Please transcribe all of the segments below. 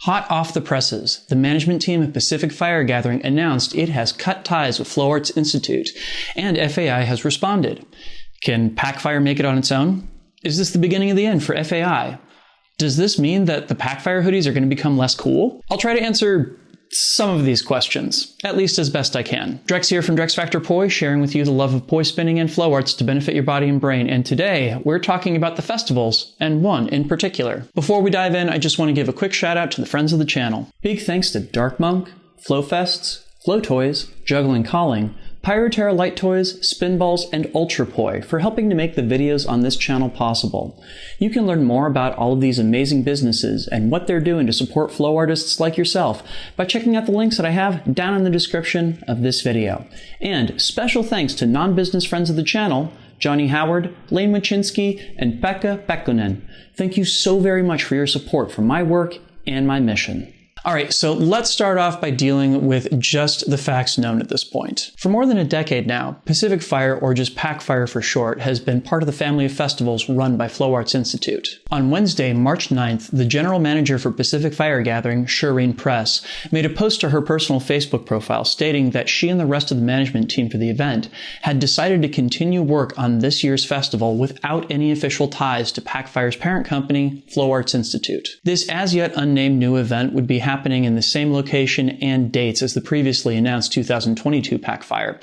Hot off the presses, the management team at Pacific Fire Gathering announced it has cut ties with Flow Arts Institute, and FAI has responded. Can PacFire make it on its own? Is this the beginning of the end for FAI? Does this mean that the PacFire hoodies are going to become less cool? I'll try to answer some of these questions, at least as best I can. Drex here from Drex Factor Poi, sharing with you the love of poi spinning and flow arts to benefit your body and brain, and today we're talking about the festivals, and one in particular. Before we dive in, I just want to give a quick shout out to the friends of the channel. Big thanks to Dark Monk, Flow Fests, Flow Toys, Juggling Calling, Pyroterra Light Toys, Spinballs, and Ultrapoi for helping to make the videos on this channel possible. You can learn more about all of these amazing businesses and what they're doing to support flow artists like yourself by checking out the links that I have down in the description of this video. And special thanks to non-business friends of the channel, Johnny Howard, Lain Mochinsky, and Pekha Pekkonen. Thank you so very much for your support for my work and my mission. Alright, so let's start off by dealing with just the facts known at this point. For more than a decade now, Pacific Fire, or just PacFire for short, has been part of the family of festivals run by Flow Arts Institute. On Wednesday, March 9th, the general manager for Pacific Fire Gathering, Shireen Press, made a post to her personal Facebook profile stating that she and the rest of the management team for the event had decided to continue work on this year's festival without any official ties to PacFire's parent company, Flow Arts Institute. This as yet unnamed new event would be happening in the same location and dates as the previously announced 2022 PacFire,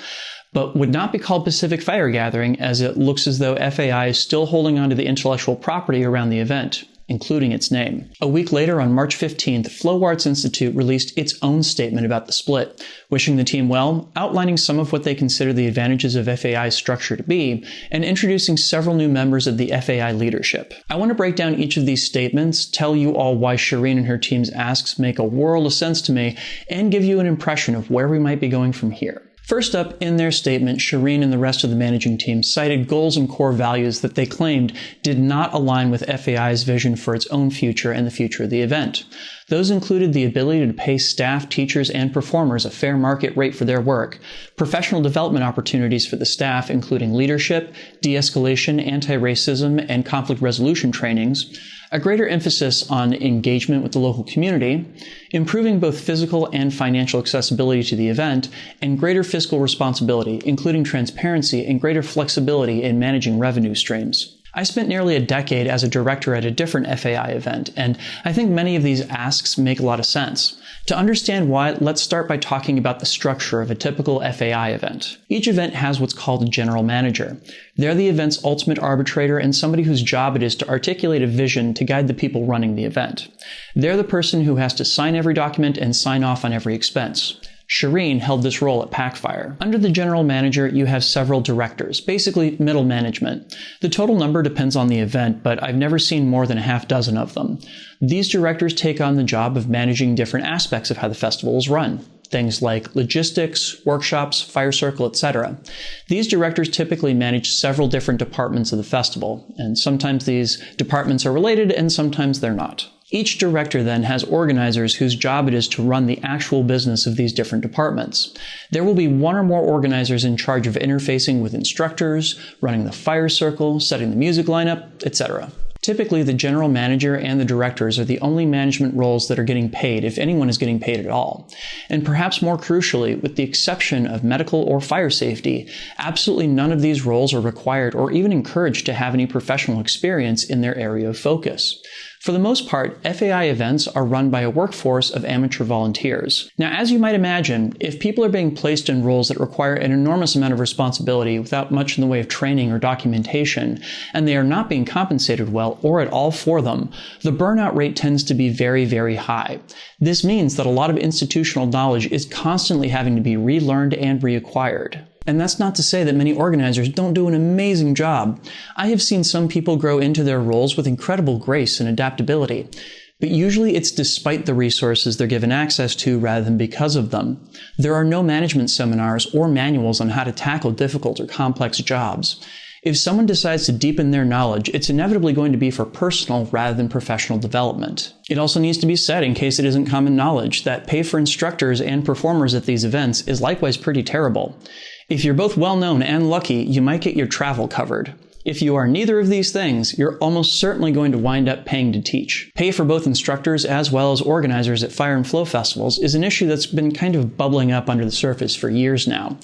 but would not be called Pacific Fire Gathering, as it looks as though FAI is still holding on to the intellectual property around the event, including its name. A week later, on March 15th, Flow Arts Institute released its own statement about the split, wishing the team well, outlining some of what they consider the advantages of FAI's structure to be, and introducing several new members of the FAI leadership. I want to break down each of these statements, tell you all why Shireen and her team's asks make a world of sense to me, and give you an impression of where we might be going from here. First up, in their statement, Shireen and the rest of the managing team cited goals and core values that they claimed did not align with FAI's vision for its own future and the future of the event. Those included the ability to pay staff, teachers, and performers a fair market rate for their work, professional development opportunities for the staff, including leadership, de-escalation, anti-racism, and conflict resolution trainings, a greater emphasis on engagement with the local community, improving both physical and financial accessibility to the event, and greater fiscal responsibility, including transparency and greater flexibility in managing revenue streams. I spent nearly a decade as a director at a different FAI event, and I think many of these asks make a lot of sense. To understand why, let's start by talking about the structure of a typical FAI event. Each event has what's called a general manager. They're the event's ultimate arbitrator and somebody whose job it is to articulate a vision to guide the people running the event. They're the person who has to sign every document and sign off on every expense. Shireen held this role at PacFire. Under the general manager, you have several directors, basically middle management. The total number depends on the event, but I've never seen more than a half dozen of them. These directors take on the job of managing different aspects of how the festival is run. Things like logistics, workshops, fire circle, etc. These directors typically manage several different departments of the festival, and sometimes these departments are related and sometimes they're not. Each director then has organizers whose job it is to run the actual business of these different departments. There will be one or more organizers in charge of interfacing with instructors, running the fire circle, setting the music lineup, etc. Typically, the general manager and the directors are the only management roles that are getting paid, if anyone is getting paid at all. And perhaps more crucially, with the exception of medical or fire safety, absolutely none of these roles are required or even encouraged to have any professional experience in their area of focus. For the most part, FAI events are run by a workforce of amateur volunteers. Now, as you might imagine, if people are being placed in roles that require an enormous amount of responsibility without much in the way of training or documentation, and they are not being compensated well or at all for them, the burnout rate tends to be very, very high. This means that a lot of institutional knowledge is constantly having to be relearned and reacquired. And that's not to say that many organizers don't do an amazing job. I have seen some people grow into their roles with incredible grace and adaptability, but usually it's despite the resources they're given access to rather than because of them. There are no management seminars or manuals on how to tackle difficult or complex jobs. If someone decides to deepen their knowledge, it's inevitably going to be for personal rather than professional development. It also needs to be said, in case it isn't common knowledge, that pay for instructors and performers at these events is likewise pretty terrible. If you're both well-known and lucky, you might get your travel covered. If you are neither of these things, you're almost certainly going to wind up paying to teach. Pay for both instructors as well as organizers at fire and flow festivals is an issue that's been kind of bubbling up under the surface for years now.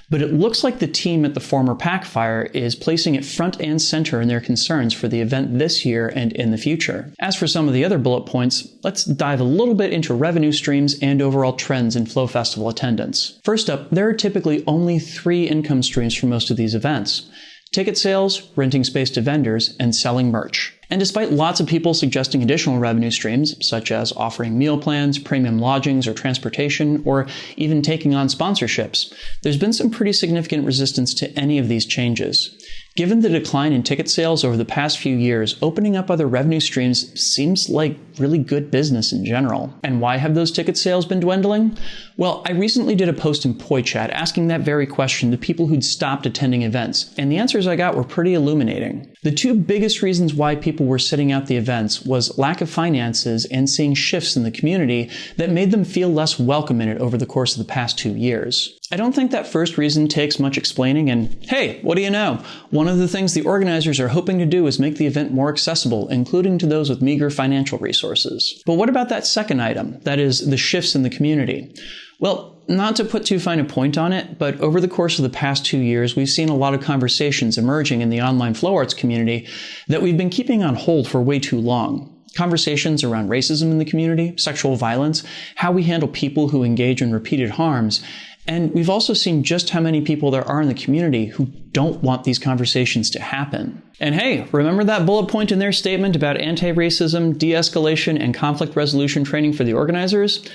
But it looks like the team at the former PacFire is placing it front and center in their concerns for the event this year and in the future. As for some of the other bullet points, let's dive a little bit into revenue streams and overall trends in Flow Festival attendance. First up, there are typically only 3 income streams for most of these events: ticket sales, renting space to vendors, and selling merch. And despite lots of people suggesting additional revenue streams, such as offering meal plans, premium lodgings or transportation, or even taking on sponsorships, there's been some pretty significant resistance to any of these changes. Given the decline in ticket sales over the past few years, opening up other revenue streams seems like really good business in general. And why have those ticket sales been dwindling? Well, I recently did a post in Poi Chat asking that very question to people who'd stopped attending events, and the answers I got were pretty illuminating. The 2 biggest reasons why people were sitting out the events was lack of finances and seeing shifts in the community that made them feel less welcome in it over the course of the past 2 years. I don't think that first reason takes much explaining, and hey, what do you know? One of the things the organizers are hoping to do is make the event more accessible, including to those with meager financial resources. But what about that second item, that is, the shifts in the community? Well, not to put too fine a point on it, but over the course of the past 2 years, we've seen a lot of conversations emerging in the online flow arts community that we've been keeping on hold for way too long. Conversations around racism in the community, sexual violence, how we handle people who engage in repeated harms, and we've also seen just how many people there are in the community who don't want these conversations to happen. And hey, remember that bullet point in their statement about anti-racism, de-escalation, and conflict resolution training for the organizers?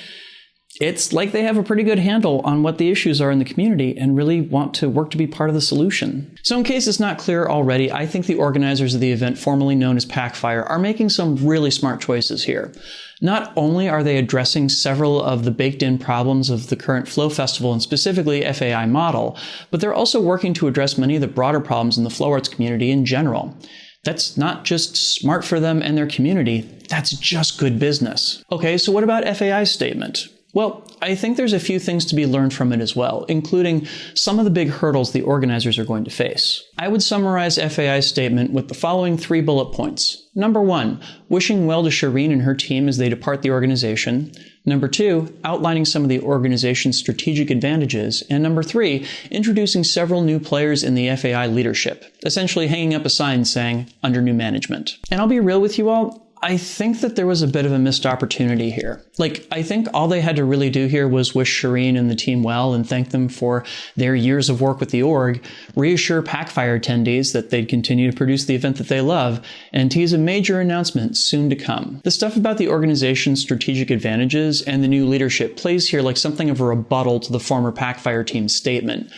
It's like they have a pretty good handle on what the issues are in the community and really want to work to be part of the solution. So in case it's not clear already, I think the organizers of the event formerly known as PacFire are making some really smart choices here. Not only are they addressing several of the baked-in problems of the current Flow Festival and specifically FAI model, but they're also working to address many of the broader problems in the flow arts community in general. That's not just smart for them and their community, that's just good business. Okay, so what about FAI's statement? Well, I think there's a few things to be learned from it as well, including some of the big hurdles the organizers are going to face. I would summarize FAI's statement with the following 3 bullet points. Number 1, wishing well to Shireen and her team as they depart the organization. Number 2, outlining some of the organization's strategic advantages. And number 3, introducing several new players in the FAI leadership, essentially hanging up a sign saying, under new management. And I'll be real with you all, I think that there was a bit of a missed opportunity here. I think all they had to really do here was wish Shireen and the team well and thank them for their years of work with the org, reassure PacFire attendees that they'd continue to produce the event that they love, and tease a major announcement soon to come. The stuff about the organization's strategic advantages and the new leadership plays here like something of a rebuttal to the former PacFire team's statement,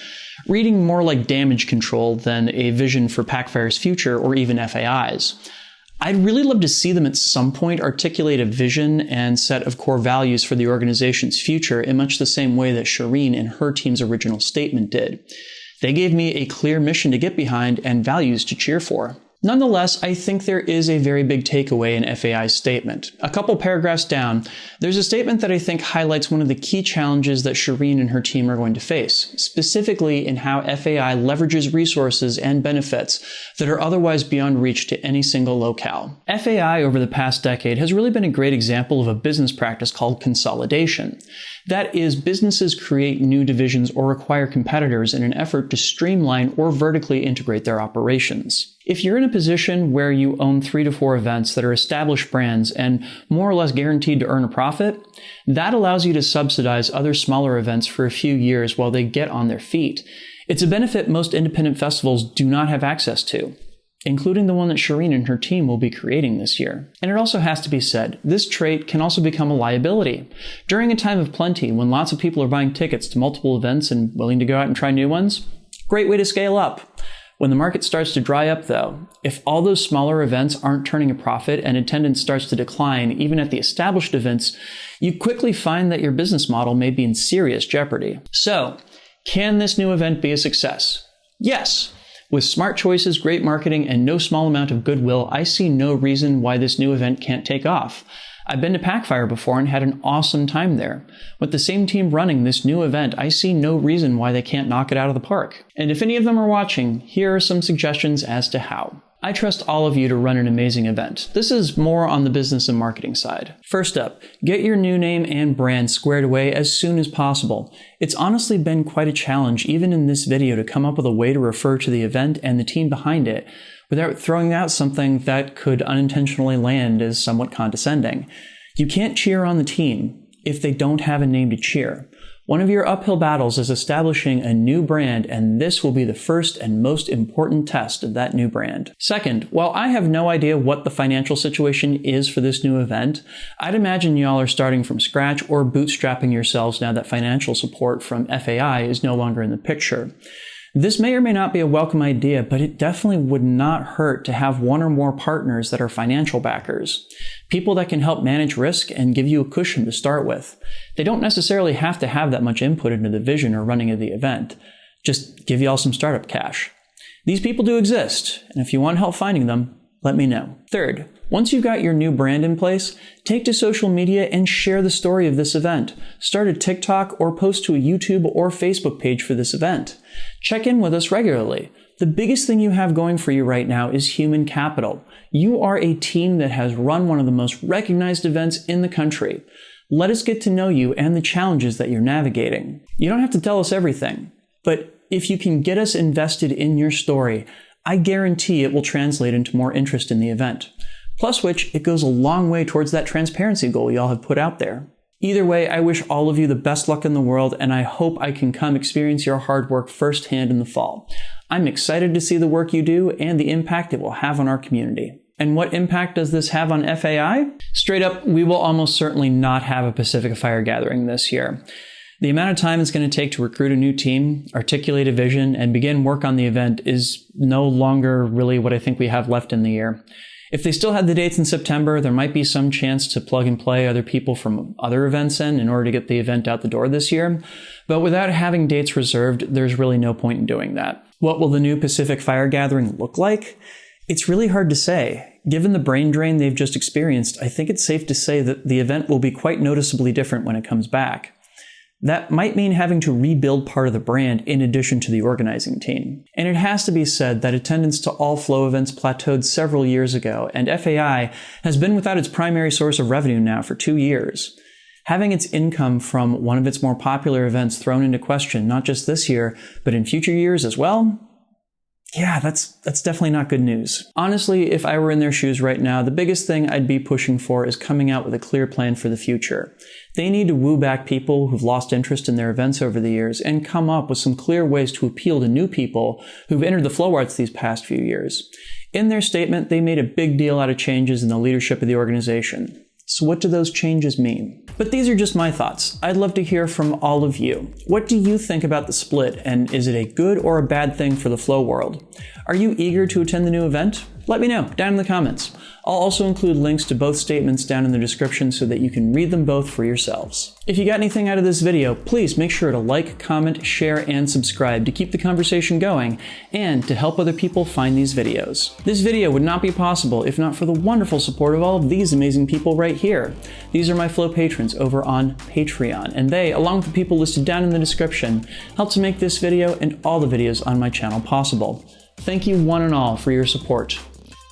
reading more like damage control than a vision for PacFire's future or even FAI's. I'd really love to see them at some point articulate a vision and set of core values for the organization's future in much the same way that Shireen and her team's original statement did. They gave me a clear mission to get behind and values to cheer for. Nonetheless, I think there is a very big takeaway in FAI's statement. A couple paragraphs down, there's a statement that I think highlights one of the key challenges that Shireen and her team are going to face, specifically in how FAI leverages resources and benefits that are otherwise beyond reach to any single locale. FAI over the past decade has really been a great example of a business practice called consolidation. That is, businesses create new divisions or acquire competitors in an effort to streamline or vertically integrate their operations. If you're in a position where you own 3 to 4 events that are established brands and more or less guaranteed to earn a profit, that allows you to subsidize other smaller events for a few years while they get on their feet. It's a benefit most independent festivals do not have access to, including the one that Shireen and her team will be creating this year. And it also has to be said, this trait can also become a liability. During a time of plenty, when lots of people are buying tickets to multiple events and willing to go out and try new ones, great way to scale up. When the market starts to dry up, though, if all those smaller events aren't turning a profit and attendance starts to decline, even at the established events, you quickly find that your business model may be in serious jeopardy. So, can this new event be a success? Yes. With smart choices, great marketing, and no small amount of goodwill, I see no reason why this new event can't take off. I've been to PacFire before and had an awesome time there. With the same team running this new event, I see no reason why they can't knock it out of the park. And if any of them are watching, here are some suggestions as to how. I trust all of you to run an amazing event. This is more on the business and marketing side. First up, get your new name and brand squared away as soon as possible. It's honestly been quite a challenge, even in this video, to come up with a way to refer to the event and the team behind it without throwing out something that could unintentionally land as somewhat condescending. You can't cheer on the team if they don't have a name to cheer. One of your uphill battles is establishing a new brand, and this will be the first and most important test of that new brand. Second, while I have no idea what the financial situation is for this new event, I'd imagine y'all are starting from scratch or bootstrapping yourselves now that financial support from FAI is no longer in the picture. This may or may not be a welcome idea, but it definitely would not hurt to have one or more partners that are financial backers. People that can help manage risk and give you a cushion to start with. They don't necessarily have to have that much input into the vision or running of the event. Just give y'all some startup cash. These people do exist, and if you want help finding them, let me know. Third, once you've got your new brand in place, take to social media and share the story of this event. Start a TikTok or post to a YouTube or Facebook page for this event. Check in with us regularly. The biggest thing you have going for you right now is human capital. You are a team that has run one of the most recognized events in the country. Let us get to know you and the challenges that you're navigating. You don't have to tell us everything, but if you can get us invested in your story, I guarantee it will translate into more interest in the event. Plus which, it goes a long way towards that transparency goal y'all have put out there. Either way, I wish all of you the best luck in the world, and I hope I can come experience your hard work firsthand in the fall. I'm excited to see the work you do and the impact it will have on our community. And what impact does this have on FAI? Straight up, we will almost certainly not have a Pacific Fire gathering this year. The amount of time it's going to take to recruit a new team, articulate a vision, and begin work on the event is no longer really what I think we have left in the year. If they still had the dates in September, there might be some chance to plug and play other people from other events in order to get the event out the door this year. But without having dates reserved, there's really no point in doing that. What will the new Pacific Fire gathering look like? It's really hard to say. Given the brain drain they've just experienced, I think it's safe to say that the event will be quite noticeably different when it comes back. That might mean having to rebuild part of the brand in addition to the organizing team. And it has to be said that attendance to all Flow events plateaued several years ago, and FAI has been without its primary source of revenue now for 2 years. Having its income from one of its more popular events thrown into question, not just this year, but in future years as well, yeah, that's definitely not good news. Honestly, if I were in their shoes right now, the biggest thing I'd be pushing for is coming out with a clear plan for the future. They need to woo back people who've lost interest in their events over the years and come up with some clear ways to appeal to new people who've entered the flow arts these past few years. In their statement, they made a big deal out of changes in the leadership of the organization. So what do those changes mean? But these are just my thoughts. I'd love to hear from all of you. What do you think about the split, and is it a good or a bad thing for the flow world? Are you eager to attend the new event? Let me know down in the comments. I'll also include links to both statements down in the description so that you can read them both for yourselves. If you got anything out of this video, please make sure to like, comment, share, and subscribe to keep the conversation going and to help other people find these videos. This video would not be possible if not for the wonderful support of all of these amazing people right here. These are my Flow patrons over on Patreon, and they, along with the people listed down in the description, help to make this video and all the videos on my channel possible. Thank you one and all for your support.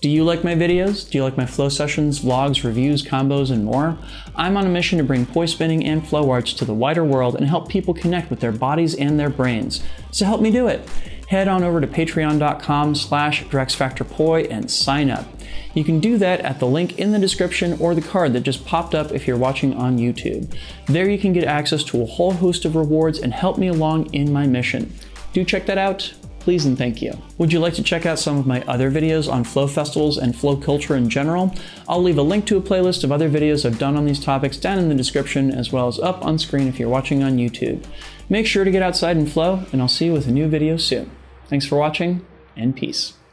Do you like my videos? Do you like my flow sessions, vlogs, reviews, combos, and more? I'm on a mission to bring poi spinning and flow arts to the wider world and help people connect with their bodies and their brains. So help me do it. Head on over to patreon.com/DrexFactorPoi and sign up. You can do that at the link in the description or the card that just popped up if you're watching on YouTube. There you can get access to a whole host of rewards and help me along in my mission. Do check that out. Please and thank you. Would you like to check out some of my other videos on flow festivals and flow culture in general? I'll leave a link to a playlist of other videos I've done on these topics down in the description, as well as up on screen if you're watching on YouTube. Make sure to get outside and flow, and I'll see you with a new video soon. Thanks for watching, and peace.